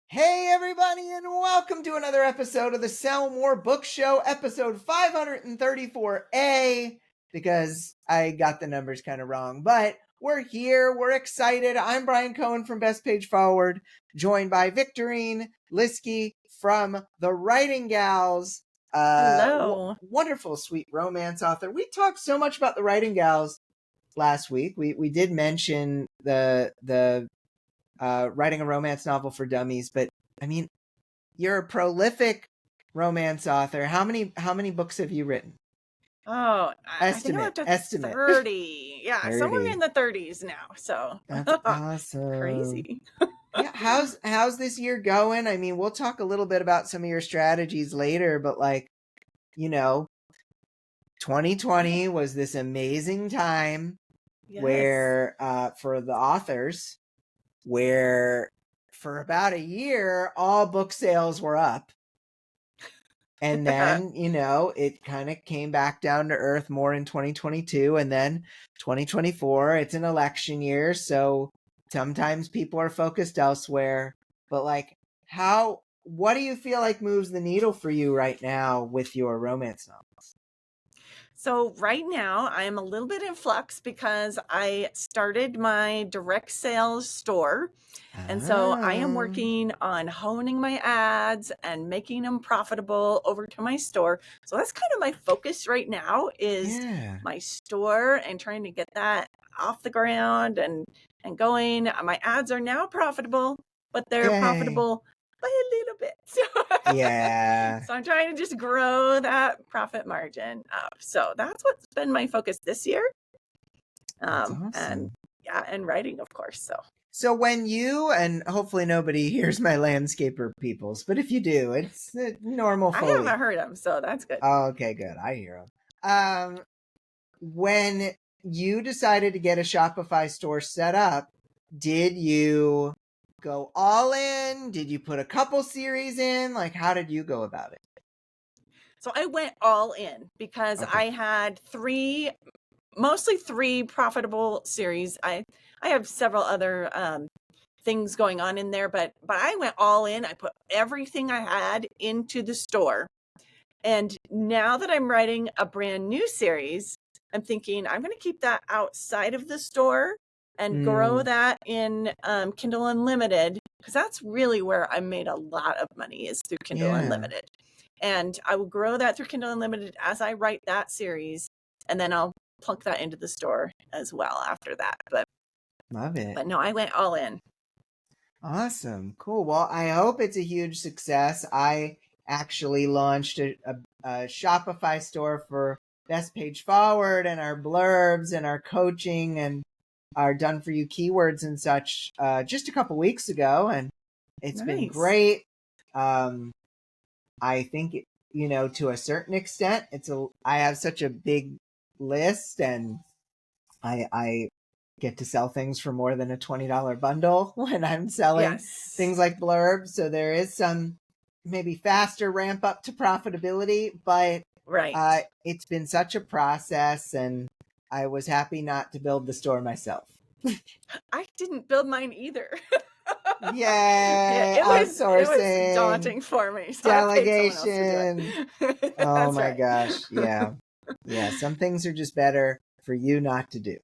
Hey everybody, and welcome to another episode of the Sell More Book Show, episode 534A, because I got the numbers kind of wrong, but we're here, we're excited. I'm Brian Cohen from Best Page Forward, joined by Victorine, Lieske from The Writing Gals, Hello. wonderful, sweet romance author. We talked so much about The Writing Gals last week. We did mention the writing a romance novel for dummies, but I mean, you're a prolific romance author. How many books have you written? Oh, I think I'm up to Estimate. 30. Yeah, 30. somewhere in the 30s now. So That's awesome. crazy. Yeah, how's this year going? I mean, we'll talk a little bit about some of your strategies later, but 2020 was this amazing time where for the authors, where for about a year all book sales were up, and then it kind of came back down to earth more in 2022, and then 2024, it's an election year, so sometimes people are focused elsewhere. But what do you feel like moves the needle for you right now with your romance novels? So right now I'm a little bit in flux because I started my direct sales store. And so I am working on honing my ads and making them profitable over to my store. So that's kind of my focus right now is my store and trying to get that off the ground and going. My ads are now profitable, but they're profitable by a little bit. So, so I'm trying to just grow that profit margin up. So that's what's been my focus this year. Awesome. And writing, of course. So when you, and hopefully nobody hears my landscaper peoples, but if you do, it's normal Foley. I haven't heard them, so that's good. Oh, okay, good. I hear them. When you decided to get a Shopify store set up, did you go all in? Did you put a couple series in? How did you go about it? So I went all in because I had mostly three profitable series. I have several other things going on in there, but I went all in. I put everything I had into the store. And now that I'm writing a brand new series, I'm thinking I'm going to keep that outside of the store and grow that in Kindle Unlimited, because that's really where I made a lot of money is through Kindle Unlimited. And I will grow that through Kindle Unlimited as I write that series, and then I'll plunk that into the store as well after that. But love it. But no, I went all in. Awesome. Cool. Well, I hope it's a huge success. I actually launched a Shopify store for Best Page Forward and our blurbs and our coaching and our done for you keywords and such just a couple weeks ago, and it's been great. I think to a certain extent I have such a big list, and I get to sell things for more than a $20 bundle when I'm selling things like blurbs, so there is some maybe faster ramp up to profitability, but it's been such a process, and I was happy not to build the store myself. I didn't build mine either. Yay, outsourcing. It was daunting for me. So delegation. Oh my gosh. Yeah. Some things are just better for you not to do.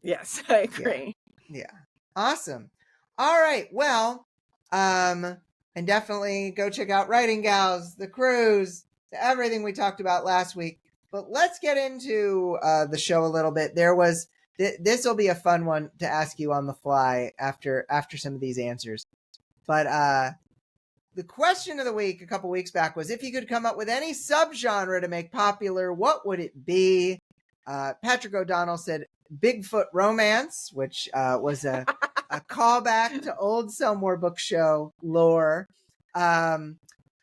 Yes, I agree. Yeah. Awesome. All right. Well, and definitely go check out Writing Gals, the cruise, everything we talked about last week. But let's get into the show a little bit. This will be a fun one to ask you on the fly after some of these answers. But the question of the week a couple weeks back was, if you could come up with any subgenre to make popular, what would it be? Patrick O'Donnell said Bigfoot romance, which was a callback to old Sell More Book Show lore,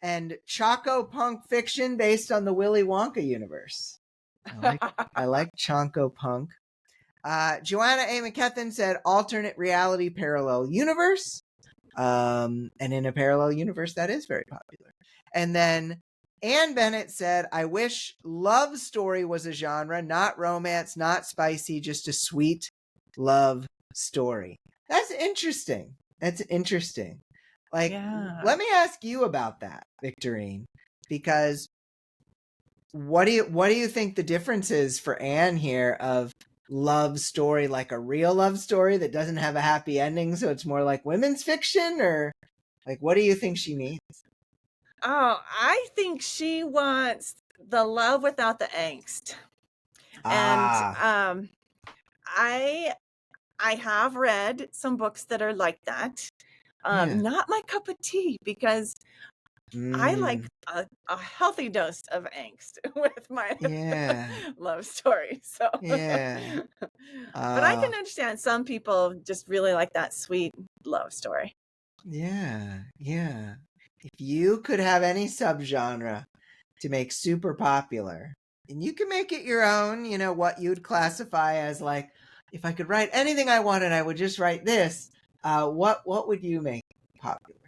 and Choco punk fiction based on the Willy Wonka universe. I like Choco punk. Joanna A. McKethan said alternate reality parallel universe. And in a parallel universe, that is very popular. And then Ann Bennett said, I wish love story was a genre, not romance, not spicy, just a sweet love story. That's interesting. Like, Yeah. let me ask you about that, Victorine, because what do you think the difference is for Anne here of love story, like a real love story that doesn't have a happy ending, so it's more like women's fiction, or like what do you think she means? Oh, I think she wants the love without the angst. And I have read some books that are like that. Yeah. Not my cup of tea, because I like a healthy dose of angst with my Yeah. love story. So, Yeah. but I can understand some people just really like that sweet love story. Yeah. Yeah. If you could have any subgenre to make super popular, and you can make it your own, what you'd classify as like, if I could write anything I wanted, I would just write this. What would you make popular?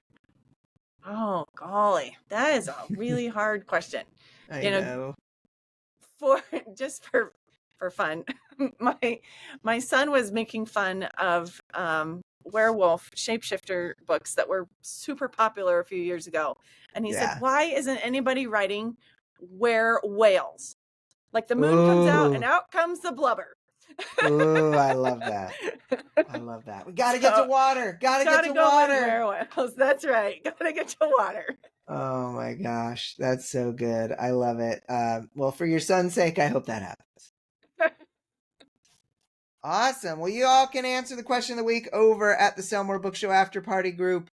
Oh, golly, that is a really hard question. I You know, know. for just for fun, my son was making fun of werewolf shapeshifter books that were super popular a few years ago, and he said, Yeah. "Why isn't anybody writing whales? Like the moon comes out and Ooh. out comes the blubber." Ooh, I love that. I love that. We gotta get to So, water. Gotta get gotta to go with water. werewolves. That's right. Gotta get to water. Oh my gosh, that's so good. I love it. Well, for your son's sake, I hope that happens. Awesome. Well, you all can answer the question of the week over at the Sell More Book Show After Party group.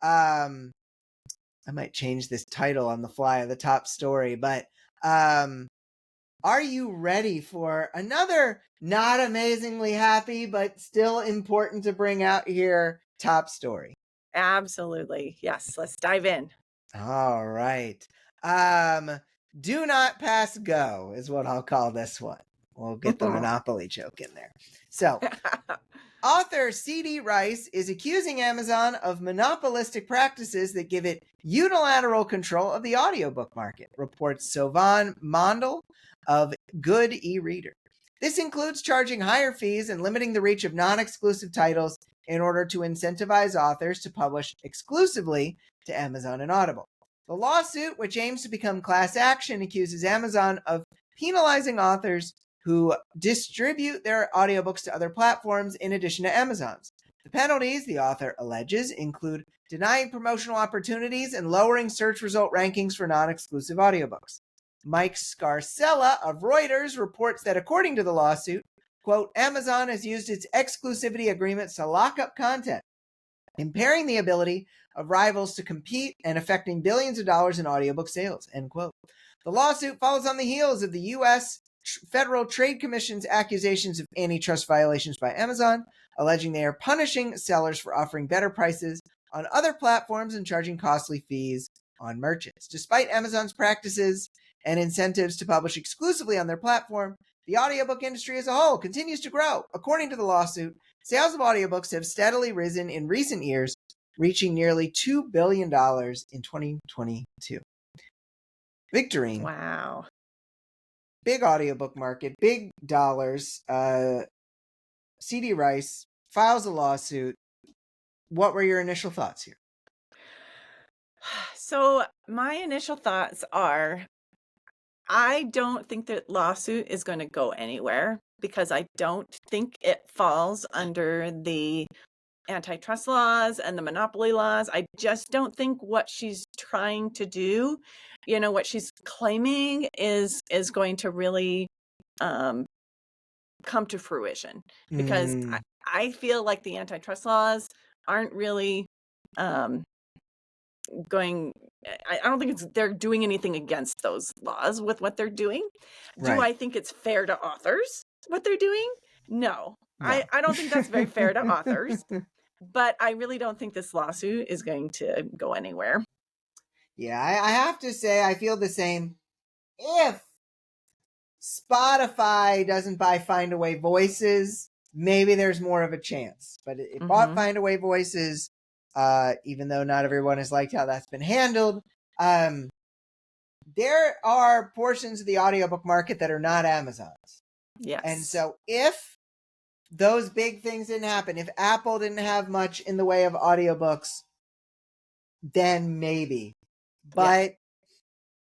I might change this title on the fly of the top story, but are you ready for another not amazingly happy, but still important to bring out here top story? Absolutely. Yes. Let's dive in. All right. Do not pass go is what I'll call this one. We'll get the Monopoly joke in there. So, author C.D. Rice is accusing Amazon of monopolistic practices that give it unilateral control of the audiobook market, reports Sovan Mondal of Good e-Reader. This includes charging higher fees and limiting the reach of non-exclusive titles in order to incentivize authors to publish exclusively to Amazon and Audible. The lawsuit, which aims to become class action, accuses Amazon of penalizing authors who distribute their audiobooks to other platforms in addition to Amazon's. The penalties, the author alleges, include denying promotional opportunities and lowering search result rankings for non-exclusive audiobooks. Mike Scarcella of Reuters reports that according to the lawsuit, quote, Amazon has used its exclusivity agreements to lock up content, impairing the ability of rivals to compete and affecting billions of dollars in audiobook sales, end quote. The lawsuit follows on the heels of the U.S. Federal Trade Commission's accusations of antitrust violations by Amazon, alleging they are punishing sellers for offering better prices on other platforms and charging costly fees on merchants. Despite Amazon's practices and incentives to publish exclusively on their platform, the audiobook industry as a whole continues to grow. According to the lawsuit, sales of audiobooks have steadily risen in recent years, reaching nearly $2 billion in 2022. Victorine. Wow. Big audiobook market, big dollars. C.D. Rice files a lawsuit. What were your initial thoughts here? So, my initial thoughts are, I don't think that lawsuit is going to go anywhere, because I don't think it falls under the antitrust laws and the monopoly laws. I just don't think what she's trying to do, what she's claiming is going to really come to fruition, because I feel like the antitrust laws aren't really going. I don't think they're doing anything against those laws with what they're doing. Do Right. I think it's fair to authors what they're doing? No. No. I don't think that's very fair to authors. But I really don't think this lawsuit is going to go anywhere. Yeah, I have to say I feel the same. If Spotify doesn't buy Findaway Voices, maybe there's more of a chance. But it bought Findaway Voices, even though not everyone has liked how that's been handled. There are portions of the audiobook market that are not Amazon's. Yes. And so if those big things didn't happen, if Apple didn't have much in the way of audiobooks, then maybe. Yeah. But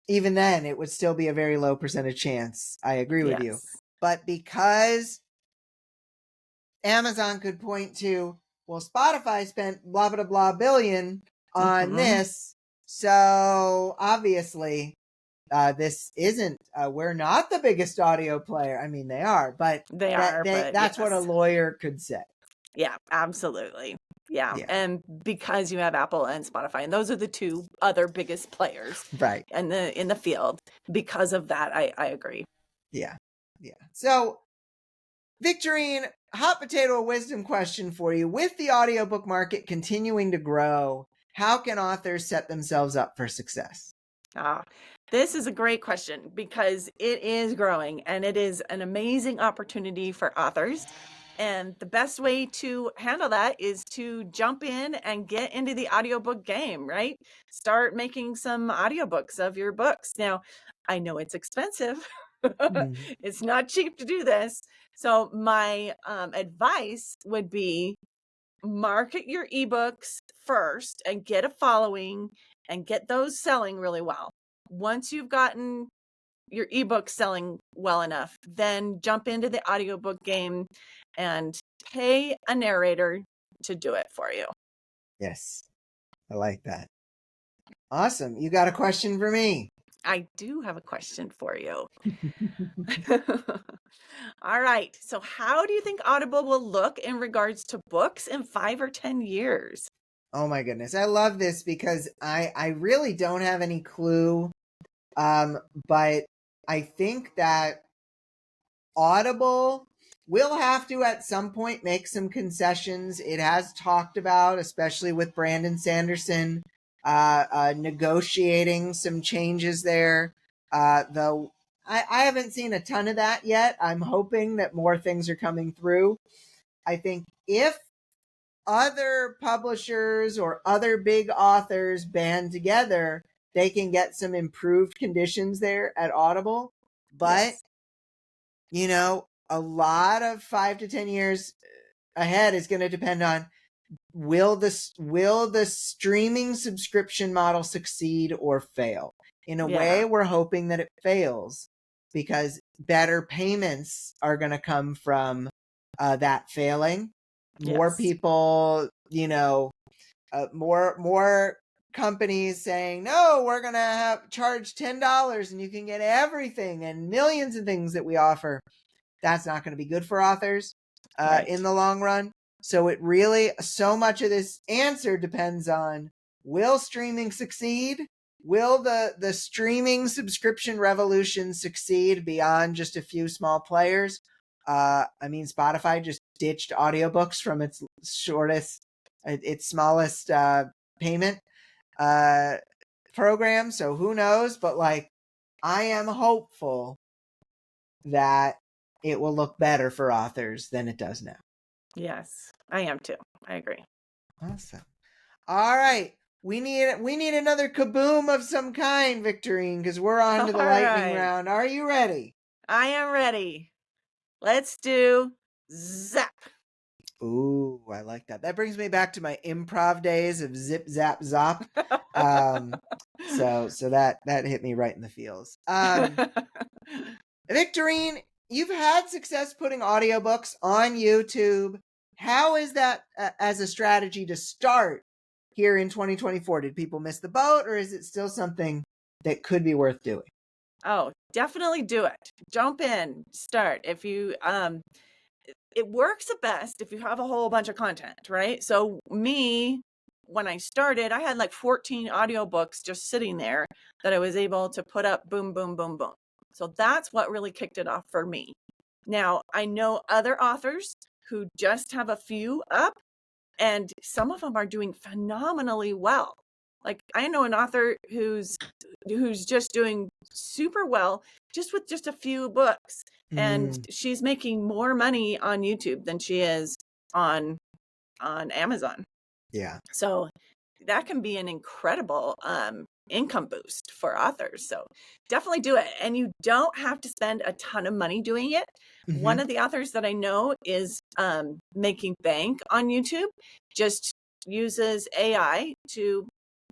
even then, it would still be a very low percentage chance. I agree with you. Yes. But because Amazon could point to, well, Spotify spent blah, blah, blah billion on this. So obviously, this isn't, we're not the biggest audio player. I mean, they are, but They are, but that's what a yes. lawyer could say. Yeah, absolutely. Yeah. Yeah. And because you have Apple and Spotify, and those are the two other biggest players Right. in the field. Because of that, I agree. Yeah. Yeah. So, Victorine, hot potato wisdom question for you. With the audiobook market continuing to grow, how can authors set themselves up for success? This is a great question because it is growing and it is an amazing opportunity for authors. And the best way to handle that is to jump in and get into the audiobook game, right? Start making some audiobooks of your books. Now, I know it's expensive. It's not cheap to do this. So my advice would be market your ebooks first and get a following and get those selling really well. Once you've gotten your ebook selling well enough, then jump into the audiobook game and pay a narrator to do it for you. Yes, I like that. Awesome. You got a question for me? I do have a question for you. All right. So, how do you think Audible will look in regards to books in 5 or 10 years? Oh my goodness. I love this because I really don't have any clue. But I think that Audible will have to at some point make some concessions. It has talked about, especially with Brandon Sanderson, negotiating some changes there. Though I haven't seen a ton of that yet. I'm hoping that more things are coming through. I think if other publishers or other big authors band together, they can get some improved conditions there at Audible. But, Yes. you know, a lot of 5 to 10 years ahead is going to depend on will the streaming subscription model succeed or fail? In a way, we're hoping that it fails because better payments are going to come from that failing. More people, you know, more companies saying, no, we're going to have charge $10 and you can get everything and millions of things that we offer. That's not going to be good for authors in the long run. So it really, so much of this answer depends on, will streaming succeed? Will the streaming subscription revolution succeed beyond just a few small players? I mean, Spotify just ditched audiobooks from its smallest payment program. So who knows? But like, I am hopeful that it will look better for authors than it does now. Yes, I am too. I agree. Awesome. All right. We need another kaboom of some kind, Victorine, because we're on to the lightning round. Are you ready? I am ready. Let's do zap. Ooh, I like that. That brings me back to my improv days of zip, zap, zop. So that hit me right in the feels. Victorine, you've had success putting audiobooks on YouTube. How is that as a strategy to start here in 2024? Did people miss the boat, or is it still something that could be worth doing? Oh, definitely do it. Jump in, start. If you it works the best if you have a whole bunch of content, right? So me, when I started, I had like 14 audiobooks just sitting there that I was able to put up boom, boom, boom, boom. So that's what really kicked it off for me. Now, I know other authors who just have a few up, and some of them are doing phenomenally well. Like I know an author who's just doing super well just with just a few books, and she's making more money on YouTube than she is on Amazon. Yeah. So that can be an incredible income boost for authors. So definitely do it. And you don't have to spend a ton of money doing it. One of the authors that I know is making bank on YouTube, just uses AI to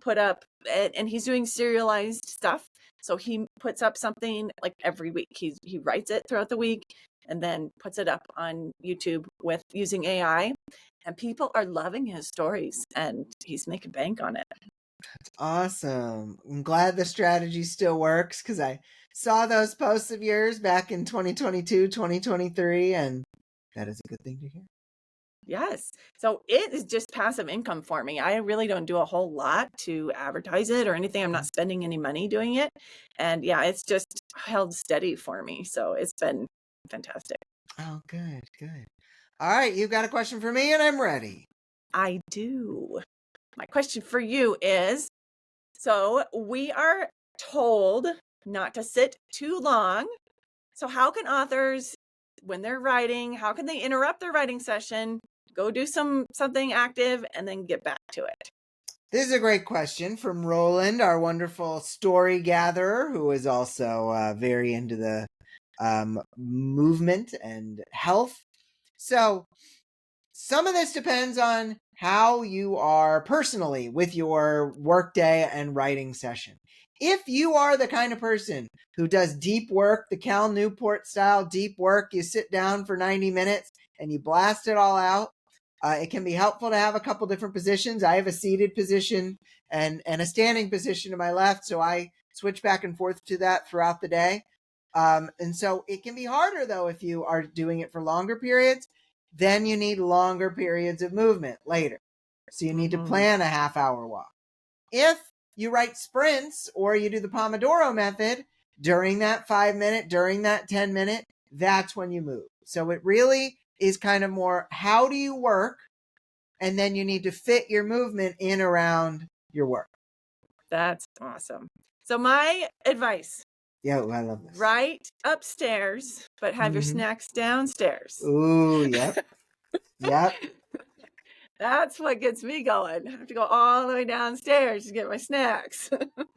put up, and he's doing serialized stuff. So he puts up something like every week. He writes it throughout the week and then puts it up on YouTube with using AI. And people are loving his stories, and he's making bank on it. Awesome. I'm glad the strategy still works, because I saw those posts of yours back in 2022, 2023, and that is a good thing to hear. Yes. So it is just passive income for me. I really don't do a whole lot to advertise it or anything. I'm not spending any money doing it. And yeah, it's just held steady for me. So it's been fantastic. Oh, good, good. All right, you've got a question for me, and I'm ready. I do. My question for you is, so we are told not to sit too long. So how can authors, when they're writing, how can they interrupt their writing session, go do something active, and then get back to it? This is a great question from Roland, our wonderful story gatherer, who is also very into the movement and health. So some of this depends on how you are personally with your workday and writing session. If you are the kind of person who does deep work, the Cal Newport style deep work, you sit down for 90 minutes and you blast it all out, it can be helpful to have a couple different positions. I have a seated position and a standing position to my left, so I switch back and forth to that throughout the day. And so it can be harder, though, if you are doing it for longer periods. Then you need longer periods of movement later. So you need to plan a half-hour walk. If you write sprints or you do the Pomodoro method during that 5-minute, during that 10-minute, that's when you move. So it really is kind of more, how do you work? And then you need to fit your movement in around your work. That's awesome. So my advice, Yeah, I love this. write upstairs, but have your snacks downstairs. Ooh, yep. Yep. That's what gets me going. I have to go all the way downstairs to get my snacks.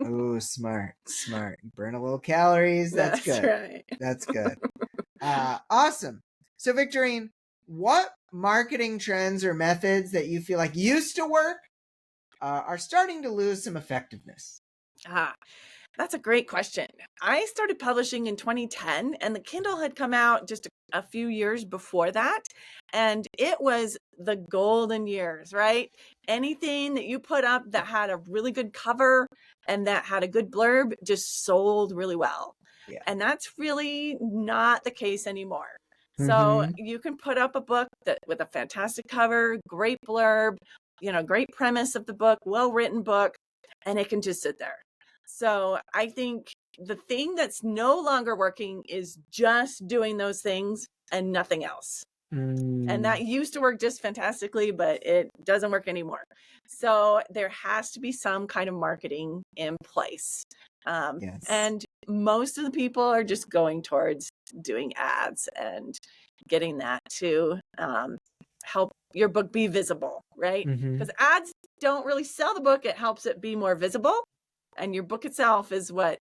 Ooh, smart, smart. Burn a little calories. That's good. Right. That's good. Awesome. So, Victorine, what marketing trends or methods that you feel like used to work are starting to lose some effectiveness? That's a great question. I started publishing in 2010, and the Kindle had come out just a few years before that. And it was the golden years, right? Anything that you put up that had a really good cover and that had a good blurb just sold really well. Yeah. And that's really not the case anymore. So you can put up a book that with a fantastic cover, great blurb, great premise of the book, well-written book, and it can just sit there. So I think the thing that's no longer working is just doing those things and nothing else. And that used to work just fantastically, but it doesn't work anymore. So there has to be some kind of marketing in place. Yes. And most of the people are just going towards doing ads and getting that to help your book be visible, right? Because ads don't really sell the book. It helps it be more visible. And your book itself is what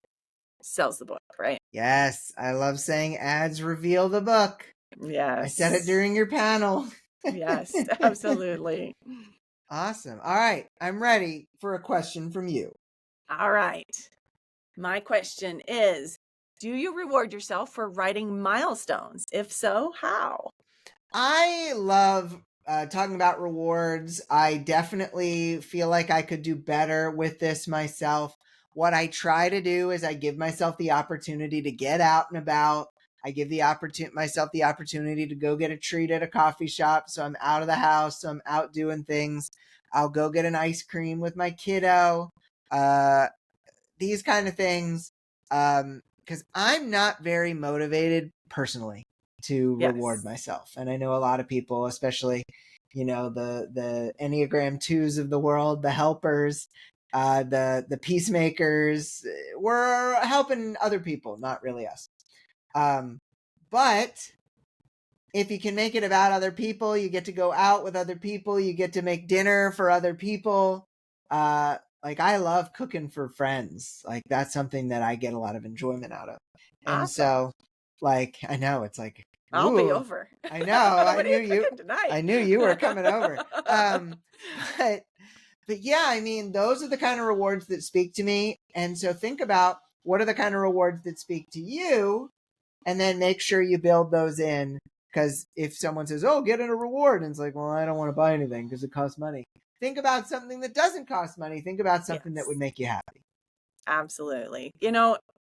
sells the book, right? Yes. I love saying ads reveal the book. Yes. I said it during your panel. Yes, absolutely. Awesome. All right. I'm ready for a question from you. All right. My question is, do you reward yourself for writing milestones? If so, how? I love talking about rewards. I definitely feel like I could do better with this myself. What I try to do is I give myself the opportunity to get out and about. I give myself the opportunity to go get a treat at a coffee shop. So I'm out of the house. So I'm out doing things. I'll go get an ice cream with my kiddo. These kind of things. Because I'm not very motivated personally to reward myself. And I know a lot of people, especially, the Enneagram 2s of the world, the helpers, the peacemakers, we're helping other people, not really us. But if you can make it about other people, you get to go out with other people, you get to make dinner for other people. Like I love cooking for friends. Like that's something that I get a lot of enjoyment out of. And Awesome. so like, I know it's like, I'll be over. I know. What are you cooking tonight? I knew you were coming over. but yeah, I mean, those are the kind of rewards that speak to me. And so think about what are the kind of rewards that speak to you, and then make sure you build those in. Because if someone says, oh, get in a reward, and it's like, well, I don't want to buy anything because it costs money. Think about something that doesn't cost money. Think about something that Yes, would make you happy. absolutely.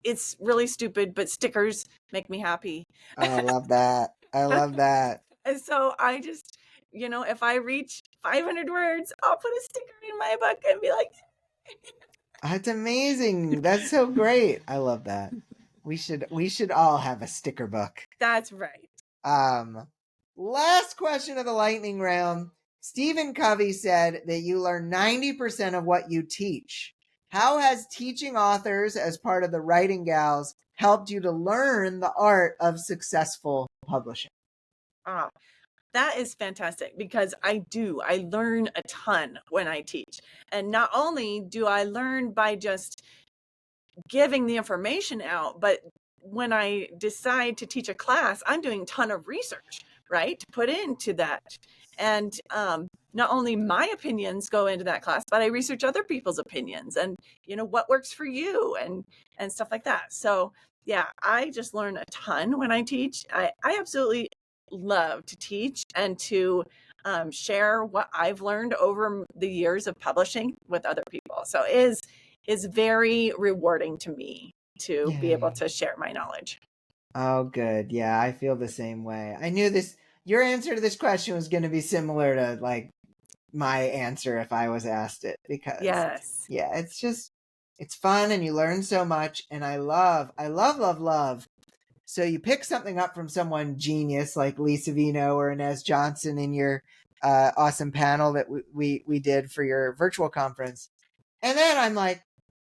It's really stupid, but stickers make me happy. Oh, I love that. I love that. And so I just, if I reach 500 words, I'll put a sticker in my book and be like, That's amazing. That's so great. I love that. We should all have a sticker book. that's right. Um, Last question of the lightning round. Stephen Covey said that you learn 90% of what you teach. How has teaching authors as part of the Writing Gals helped you to learn the art of successful publishing? Ah, that is fantastic because I learn a ton when I teach. And not only do I learn by just giving the information out, but when I decide to teach a class, I'm doing a ton of research, right, to put into that. And not only my opinions go into that class, but I research other people's opinions and what works for you and stuff like that. So yeah, I just learn a ton when I teach. I absolutely love to teach and to share what I've learned over the years of publishing with other people. So it is very rewarding to me to be able Yay. to share my knowledge. Oh, good. Yeah, I feel the same way. I knew your answer to this question was going to be similar to like my answer if I was asked it, because Yes. yeah, it's fun and you learn so much. And I love, love. So you pick something up from someone genius like Lisa Vino or Inez Johnson in your awesome panel that we did for your virtual conference. And then I'm like,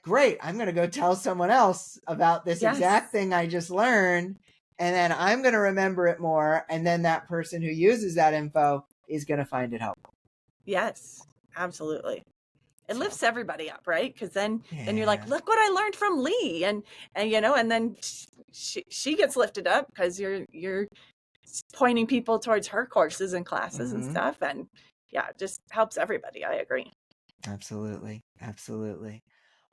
great, I'm going to go tell someone else about this exact Yes. thing I just learned. And then I'm going to remember it more. And then that person who uses that info is going to find it helpful. Yes, absolutely. It So, lifts everybody up, right? Because then you're like, yeah. look what I learned from Lee, and then she gets lifted up because you're pointing people towards her courses and classes and Mm-hmm. stuff, and yeah, it just helps everybody. I agree. Absolutely. Absolutely.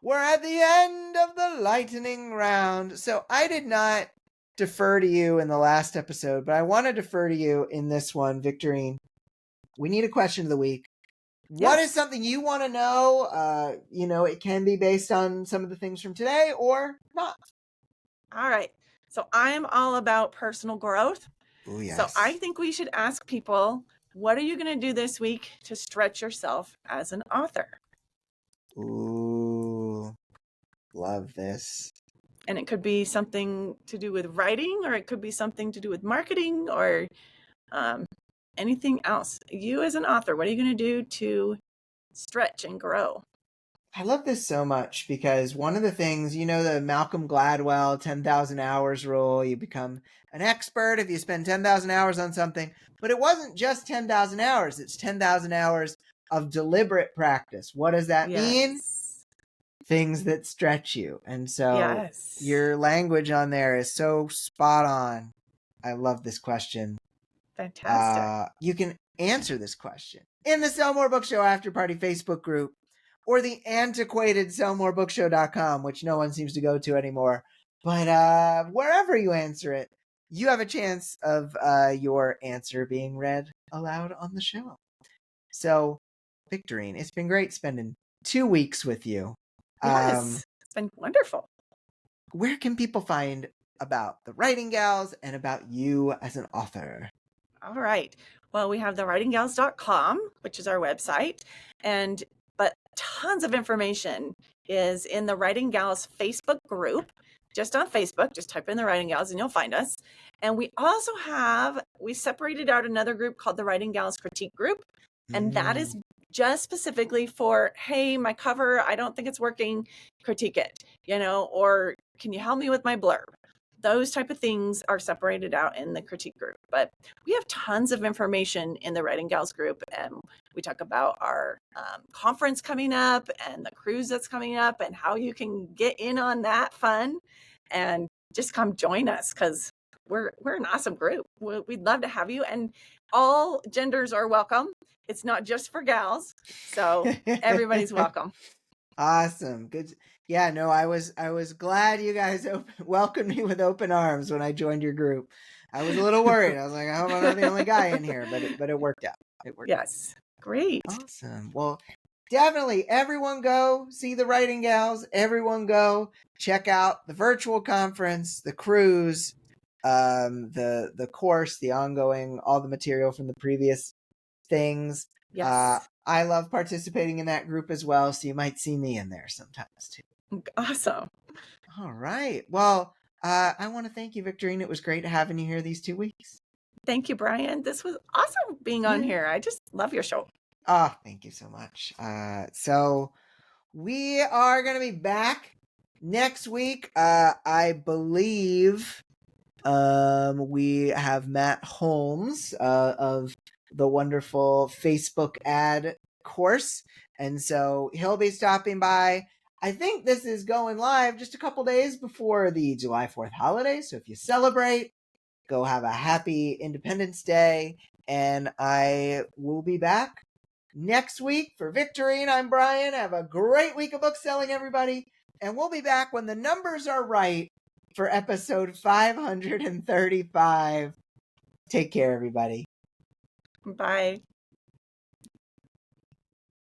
We're at the end of the lightning round. So I did not defer to you in the last episode, but I want to defer to you in this one, Victorine. We need a question of the week. What is Yes. something you want to know? It can be based on some of the things from today or not. All right. So I'm all about personal growth. Oh, So I yes. think we should ask people, what are you going to do this week to stretch yourself as an author? Ooh, love this. And it could be something to do with writing, or it could be something to do with marketing, or anything else. You as an author, what are you going to do to stretch and grow? I love this so much because one of the things, the Malcolm Gladwell 10,000 hours rule, you become an expert if you spend 10,000 hours on something. But it wasn't just 10,000 hours, it's 10,000 hours of deliberate practice. What does that mean? Yes. Things that stretch you. And so Yes. your language on there is so spot on. I love this question. Fantastic. You can answer this question in the Sell More Book Show After Party Facebook group or the antiquated sellmorebookshow.com, which no one seems to go to anymore. But wherever you answer it, you have a chance of your answer being read aloud on the show. So, Victorine, it's been great spending 2 weeks with you. Yes. It's been wonderful. Where can people find about the Writing Gals and about you as an author? All right. Well, we have the writinggals.com, which is our website, but tons of information is in the Writing Gals Facebook group. Just on Facebook, just type in the Writing Gals and you'll find us. And we also we separated out another group called the Writing Gals Critique Group. And that is just specifically for, hey, my cover, I don't think it's working, critique it, or can you help me with my blurb? Those type of things are separated out in the critique group. But we have tons of information in the Writing Gals group, and we talk about our conference coming up and the cruise that's coming up and how you can get in on that fun and just come join us because we're an awesome group. We'd love to have you, and all genders are welcome. It's not just for gals. So everybody's welcome. Awesome. Good. Yeah, no, I was glad you guys welcomed me with open arms when I joined your group. I was a little worried. I was like, I hope I'm not the only guy in here, but it worked out. It worked. Yes. Great. Awesome. Well, definitely everyone go see the Writing Gals. Everyone go check out the virtual conference, the cruise, the course, the ongoing, all the material from the previous things. Yes. I love participating in that group as well, so you might see me in there sometimes too. Awesome. All right. Well, I want to thank you, Victorine. It was great having you here these 2 weeks. Thank you, Brian. This was awesome being on here. I just love your show. Oh, thank you so much. So we are going to be back next week. I believe we have Matt Holmes of the wonderful Facebook ad course. And so he'll be stopping by. I think this is going live just a couple days before the July 4th holiday. So if you celebrate, go have a happy Independence Day. And I will be back next week for Victorine. I'm Brian. Have a great week of book selling, everybody. And we'll be back when the numbers are right for episode 535. Take care, everybody. Bye.